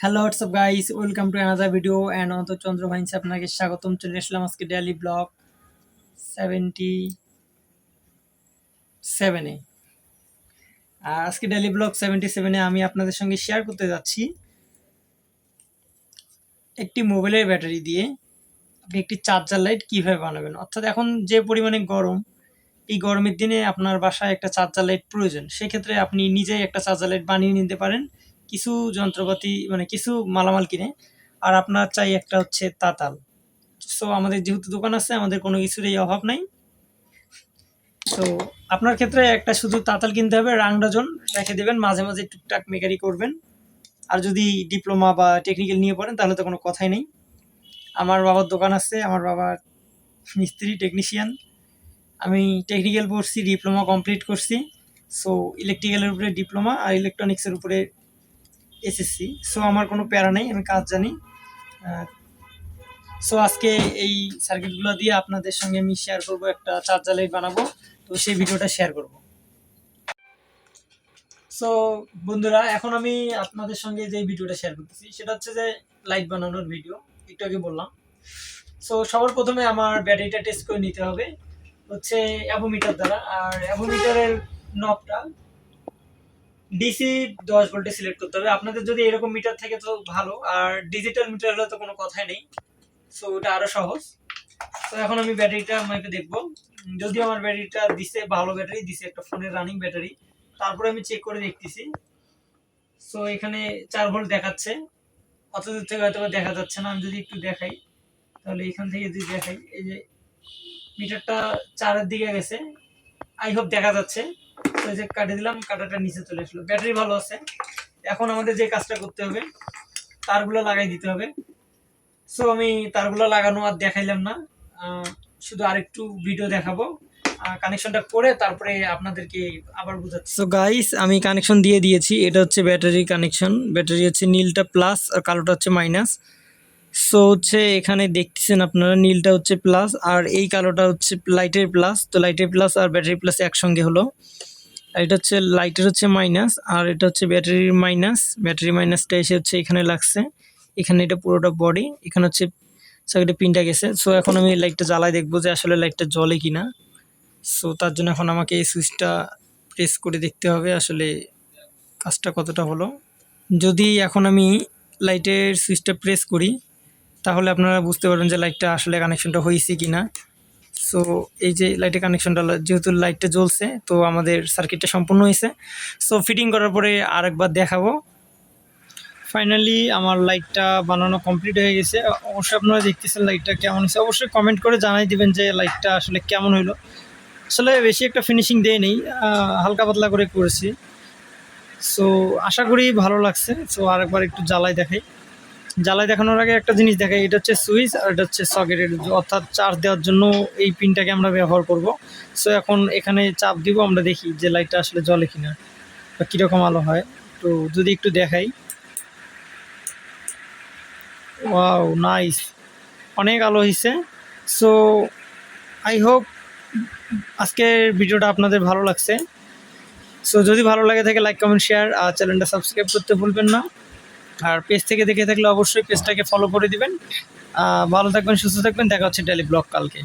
Hello WhatsApp guys, welcome to another video and অন্তর চন্দ্র vines আপনাকে স্বাগতম। চলে আসলাম আজকে ডেইলি ব্লগ 77-এ। আর আজকে ডেইলি ব্লগ 77-এ আমি আপনাদের সঙ্গে শেয়ার করতে যাচ্ছি একটি মোবাইলের ব্যাটারি দিয়ে আপনি একটি চার্জার লাইট কীভাবে বানাবেন। অর্থাৎ এখন যে পরিমাণে গরম, এই গরমের দিনে আপনার বাসায় একটা চার্জার লাইট প্রয়োজন। সেক্ষেত্রে আপনি নিজেই একটা চার্জার লাইট বানিয়ে নিতে পারেন কিছু যন্ত্রপাতি কিছু মালামাল কিনে। আর আপনার চাই একটা হচ্ছে তাতাল। সো আমাদের যেহেতু দোকান আছে, আমাদের কোনো কিছুরই অভাব নাই। তো আপনার ক্ষেত্রে একটা শুধু তাতাল কিনতে হবে, রাংডাজন রেখে দেবেন, মাঝে মাঝে টুকটাক মেকারি করবেন। আর যদি ডিপ্লোমা বা টেকনিক্যাল নিয়ে পড়েন তাহলে তো কোনো কথাই নেই। আমার বাবার দোকান আছে, আমার বাবার মিস্ত্রি টেকনিশিয়ান। আমি টেকনিক্যাল পড়ছি, ডিপ্লোমা কমপ্লিট করছি। সো ইলেকট্রিক্যালের উপরে ডিপ্লোমা আর ইলেকট্রনিক্সের উপরে এসএসসি। সো আমার কোনো প্যারা নেই, আমি কাজ জানি। সো আজকে এই সার্কিটগুলো দিয়ে আপনাদের সঙ্গে আমি শেয়ার করব, একটা চার্জার লাইট বানাবো। তো সেই ভিডিওটা শেয়ার করব। সো বন্ধুরা, এখন আমি আপনাদের সঙ্গে যে ভিডিওটা শেয়ার করতেছি সেটা হচ্ছে যে লাইট বানানোর ভিডিও। একটু আগে বললাম। সো সবার প্রথমে আমার ব্যাটারিটা টেস্ট করে নিতে হবে হচ্ছে অ্যাভোমিটার দ্বারা। আর অ্যাভোমিটারের নবটা ডিসি 10 ভোল্টে সিলেক্ট করতে হবে। আপনাদের যদি এরকম মিটার থাকে তো ভালো, আর ডিজিটাল মিটার হলে তো কোনো কথাই নেই। সো ওটা আরো সহজ। তো এখন আমি ব্যাটারিটা আমাকে দেখবো, যদি আমার ব্যাটারিটা দিছে ভালো ব্যাটারি দিছে, একটা ফোনের রানিং ব্যাটারি। তারপরে আমি চেক করে দেখতেছি। সো এখানে 4 ভোল্ট দেখাচ্ছে, অত দূর থেকে হয়তো দেখা যাচ্ছে না। আমি যদি একটু দেখাই, তাহলে এখান থেকে যদি দেখাই, এই যে মিটারটা 4-এর দিকে গেছে। আই হোপ দেখা যাচ্ছে। তো এই যে কাটে দিলাম, কাটাটা নিচে চলে আসলো, ব্যাটারি ভালো আছে। এখন আমাদের যে কাজটা করতে হবে, তারগুলো লাগাই দিতে হবে। সো আমি তারগুলো লাগানো আর দেখাইলাম না, শুধু আরেকটু ভিডিও দেখাবো কানেকশনটা করে, তারপরে আপনাদেরকে আবার বোঝাচ্ছি। সো গাইস, আমি কানেকশন দিয়ে দিয়েছি। এটা হচ্ছে ব্যাটারি কানেকশন। ব্যাটারি হচ্ছে নীলটা প্লাস আর কালোটা হচ্ছে মাইনাস। সো হচ্ছে এখানে দেখতেছেন আপনারা, নীলটা হচ্ছে প্লাস আর এই কালোটা হচ্ছে লাইটের প্লাস। তো লাইটের প্লাস আর ব্যাটারি প্লাস একসঙ্গে হলো। আর এটা হচ্ছে লাইটের হচ্ছে মাইনাস, আর এটা হচ্ছে ব্যাটারির মাইনাস। ব্যাটারি মাইনাসটা এসে হচ্ছে এখানে লাগছে, এখানে এটা পুরোটা বডি, এখানে হচ্ছে সাইডে পিনটা গেছে। সো এখন আমি লাইটটা জ্বালাই দেখবো যে আসলে লাইটটা জ্বলে কিনা। সো তার জন্য এখন আমাকে এই সুইচটা প্রেস করে দেখতে হবে আসলে কাজটা কতটা হলো। যদি এখন আমি লাইটের সুইচটা প্রেস করি, তাহলে আপনারা বুঝতে পারবেন যে লাইটটা আসলে কানেকশনটা হয়েছে কিনা। সো এই যে লাইটের কানেকশনটা, যেহেতু লাইটটা জ্বলছে, তো আমাদের সার্কিটটা সম্পূর্ণ হয়েছে। সো ফিটিং করার পরে আরেকবার দেখাবো। ফাইনালি আমার লাইটটা বানানো কমপ্লিট হয়ে গেছে। অবশ্যই আপনারা দেখতেছেন লাইটটা কেমন হয়েছে, অবশ্যই কমেন্ট করে জানাই দিবেন যে লাইটটা আসলে কেমন হইলো। আসলে বেশি একটা ফিনিশিং দেয় নেই, হালকা পাতলা করে করেছি। সো আশা করি ভালো লাগছে। সো আরেকবার একটু জ্বালাই দেখাই। জ্বালাই দেখানোর আগে একটা জিনিস দেখাই, এটা হচ্ছে সুইচ আর এটা হচ্ছে সকেটের, অর্থাৎ চার্জ দেওয়ার জন্য এই পিনটাকে আমরা ব্যবহার করব। সো এখন এখানে চাপ দিব, আমরা দেখি যে লাইটটা আসলে জ্বলে কিনা বা কীরকম আলো হয়। তো যদি একটু দেখাই, ওয়াও নাইস, অনেক আলো হয়েছে। সো আই হোপ আজকের ভিডিওটা আপনাদের ভালো লাগছে। সো যদি ভালো লাগে থাকে লাইক কমেন্ট শেয়ার, আর চ্যানেলটা সাবস্ক্রাইব করতে ভুলবেন না। আর পেজ থেকে দেখে থাকলে অবশ্যই পেজটাকে ফলো করে দিবেন। ভালো থাকবেন, সুস্থ থাকবেন, দেখা হচ্ছে ডেইলি ব্লগ কালকে।